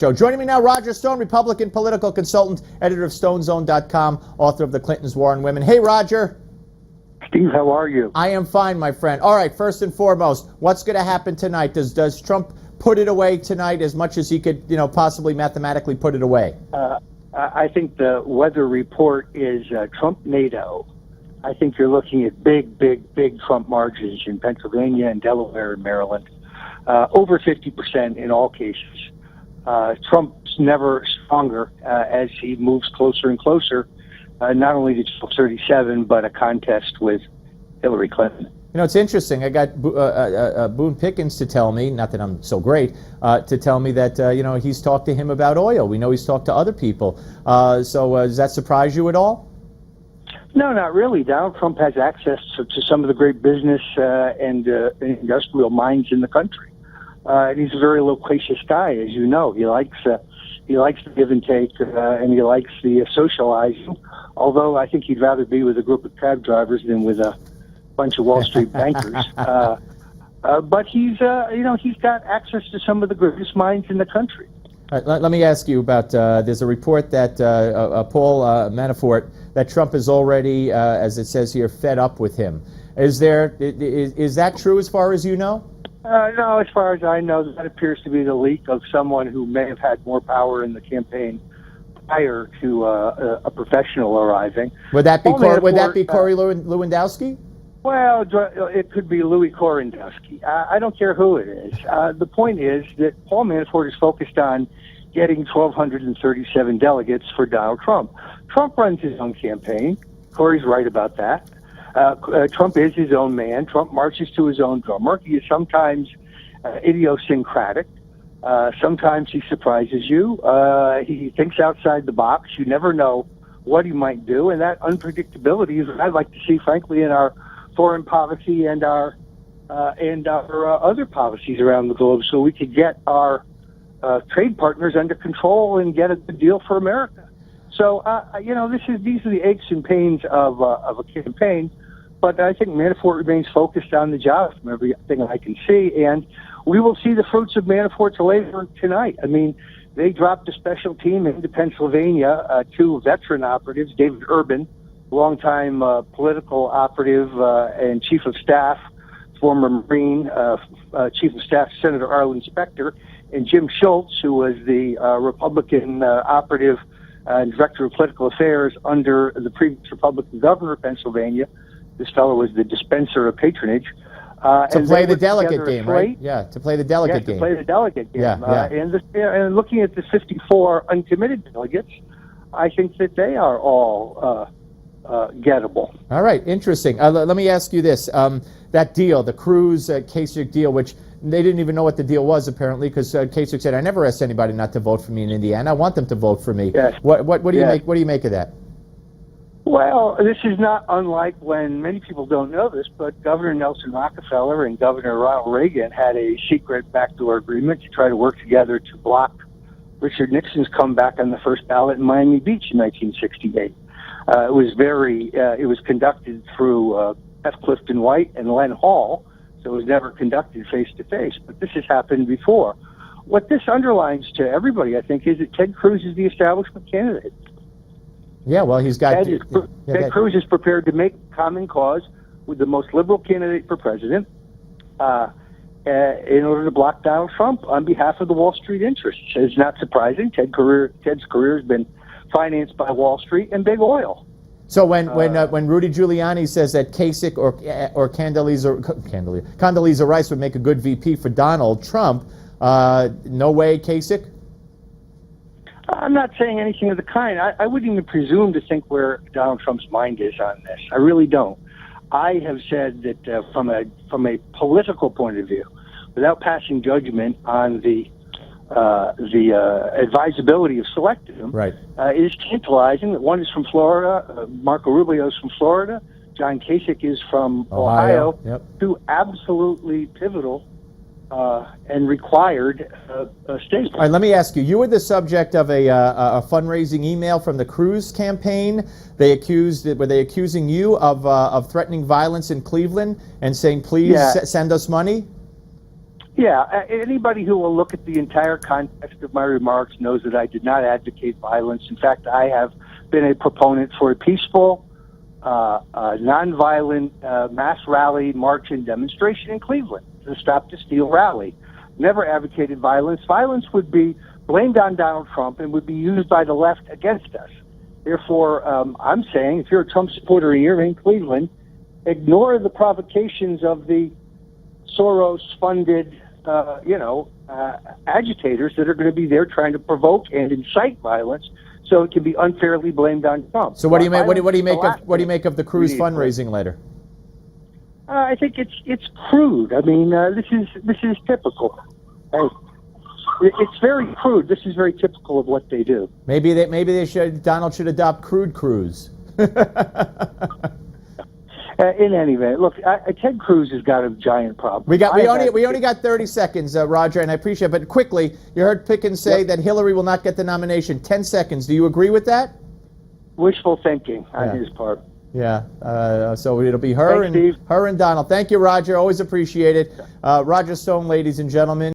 Show. Joining me now, Roger Stone, Republican political consultant, editor of StoneZone.com, author of The Clintons' War on Women. Hey, Roger. Steve, how are you? I am fine, my friend. All right, first and foremost, what's going to happen tonight? Does Trump put it away tonight as much as he could, possibly mathematically put it away? I think the weather report is Trump NATO. I think you're looking at big Trump margins in Pennsylvania and Delaware and Maryland, over 50% in all cases. Trump's never stronger as he moves closer and closer, not only to 1237, but a contest with Hillary Clinton. It's interesting. I got Boone Pickens to tell me, not that I'm so great, to tell me that, he's talked to him about oil. We know he's talked to other people. So does that surprise you at all? No, not really. Donald Trump has access to some of the great business and industrial minds in the country. And he's a very loquacious guy, as you know. He likes the give and take, and he likes the socializing. Although I think he'd rather be with a group of cab drivers than with a bunch of Wall Street bankers. But he's got access to some of the greatest minds in the country. Let me ask you about, there's a report that Paul Manafort, that Trump is already, as it says here, fed up with him. Is that true as far as you know? No, as far as I know, that appears to be the leak of someone who may have had more power in the campaign prior to a professional arriving. Would that be Corey Lewandowski? Well, it could be Louis Korendowski. I don't care who it is. The point is that Paul Manafort is focused on getting 1,237 delegates for Donald Trump. Trump runs his own campaign. Corey's right about that. Trump is his own man. Trump marches to his own drummer. He is sometimes idiosyncratic. Sometimes he surprises you. He thinks outside the box. You never know what he might do, and that unpredictability is what I'd like to see, frankly, in our foreign policy and our other policies around the globe, so we could get our trade partners under control and get a good deal for America. So, these are the aches and pains of a campaign, but I think Manafort remains focused on the job from everything I can see, and we will see the fruits of Manafort's labor tonight. I mean, they dropped a special team into Pennsylvania, two veteran operatives, David Urban, longtime political operative and chief of staff, former Marine, chief of staff Senator Arlen Specter, and Jim Schultz, who was the Republican operative and director of political affairs under the previous Republican governor of Pennsylvania. This fellow was the dispenser of patronage. To play the delegate game, right? Yeah, to play the delegate game. To play the delegate game. Yeah. And looking at the 54 uncommitted delegates, I think that they are all gettable. All right, interesting. Let me ask you this. That deal, the Cruz-Kasich deal, which they didn't even know what the deal was, apparently, because Kasich said, I never asked anybody not to vote for me in Indiana. I want them to vote for me. Yes. What do you make? What do you make of that? Well, this is not unlike when many people don't know this, but Governor Nelson Rockefeller and Governor Ronald Reagan had a secret backdoor agreement to try to work together to block Richard Nixon's comeback on the first ballot in Miami Beach in 1968. It was conducted through F. Clifton White and Len Hall, so it was never conducted face-to-face, but this has happened before. What this underlines to everybody, I think, is that Ted Cruz is the establishment candidate. Yeah, well, he's got... Ted Cruz is prepared to make common cause with the most liberal candidate for president in order to block Donald Trump on behalf of the Wall Street interests. It's not surprising. Ted's career has been financed by Wall Street and big oil. So when Rudy Giuliani says that Kasich or Condoleezza Rice would make a good VP for Donald Trump, no way Kasich? I'm not saying anything of the kind. I wouldn't even presume to think where Donald Trump's mind is on this. I really don't. I have said that from a political point of view, without passing judgment on the advisability of selecting them, right. It is tantalizing that one is from Florida, Marco Rubio is from Florida, John Kasich is from Ohio. Yep. Two absolutely pivotal and required states. All right, let me ask you. You were the subject of a fundraising email from the Cruz campaign. Were they accusing you of threatening violence in Cleveland and saying, please send us money? Yeah, anybody who will look at the entire context of my remarks knows that I did not advocate violence. In fact, I have been a proponent for a peaceful, nonviolent mass rally, march, and demonstration in Cleveland, the Stop the Steal rally. Never advocated violence. Violence would be blamed on Donald Trump and would be used by the left against us. Therefore, I'm saying if you're a Trump supporter and you're in Cleveland, ignore the provocations of the Soros-funded, agitators that are going to be there trying to provoke and incite violence, so it can be unfairly blamed on Trump. So what do you make? What do you make of the Cruz fundraising letter? I think it's crude. I mean, this is typical. It's very crude. This is very typical of what they do. Maybe Donald should adopt crude Cruz. In any event, look, Ted Cruz has got a giant problem. We only got 30 seconds, Roger, and I appreciate it. But quickly, you heard Pickens say that Hillary will not get the nomination. 10 seconds. Do you agree with that? Wishful thinking on his part. Yeah. So it'll be her and Donald. Thank you, Roger. Always appreciate it. Roger Stone, ladies and gentlemen.